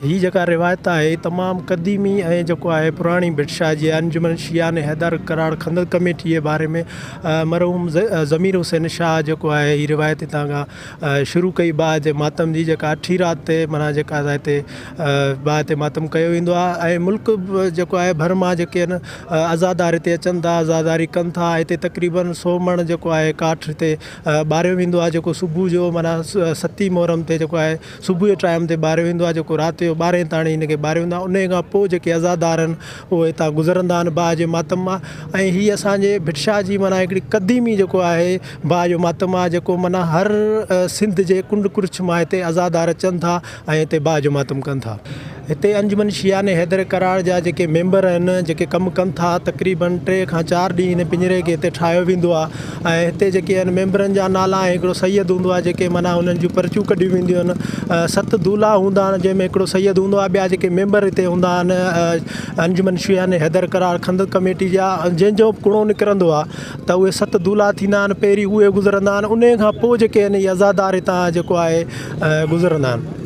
ही जेका रिवायत है तमाम क़दीमी ऐं जेको आहे पुराणी भिटशा जी अंजुमन शियान हैदर करार खंदक कमेटी जे बारे में मरहूम ज़मीर हुसैन शाह जेको आहे हीअ रिवायत हितां खां शुरू कई बाद मातम जी जेका अठी रात ते माना जेका हिते बाद ते मातम कयो वेंदो आहे ऐं मुल्क जेको आहे भर मां जेके आहिनि आज़ादार हिते अचनि था आज़ादारी कनि था। हिते तक़रीबन 100 मण जेको आहे काठ हिते ॿारियो वेंदो आहे जेको सुबुह जो माना 7 मुहर्रम ते जेको आहे सुबुह जे टाइम ते ॿारियो वेंदो आहे जेको राति जो 12 ताणी हिनखे ॿारियो वेंदो आहे। उन खां पोइ जेके आज़ादार आहिनि उहे हितां गुज़रंदा आहिनि भाउ जे मातम मां। ऐं हीअ असांजे भिटशा जी माना हिकिड़ी क़दीमी जेको आहे भाउ जो मातम आहे जेको माना हर सिंध जे कुंड कुर्छ मां हिते आज़ादार अचनि था ऐं हिते भाउ जो मातम कनि था। हिते अंजुमन शियान हैदर करार जा जेके मेंबर आहिनि जेके कमु कनि था तक़रीबन 3 खां 4 ॾींहं हिन पिंजरे खे हिते ठाहियो वेंदो आहे ऐं हिते जेके आहिनि मेंबरनि जा नाला ऐं हिकिड़ो सैयद हूंदो आहे जेके माना हुननि जूं पर्चियूं कढियूं वेंदियूं आहिनि। 7 दूल्हा हूंदा आहिनि जंहिंमें हिकिड़ो सैयद हूंदो आहे। ॿिया जेके मेंबर हिते हूंदा आहिनि अंजुमन शियान हैदर करार खंदक कमेटी जा जंहिंजो कुणो निकिरंदो आहे त उहे 7 दूल्हा थींदा आहिनि। पहिरीं उहे गुज़रंदा आहिनि उन खां पोइ जेके आहिनि इहे आज़ादार हितां जेको आहे गुज़रंदा आहिनि।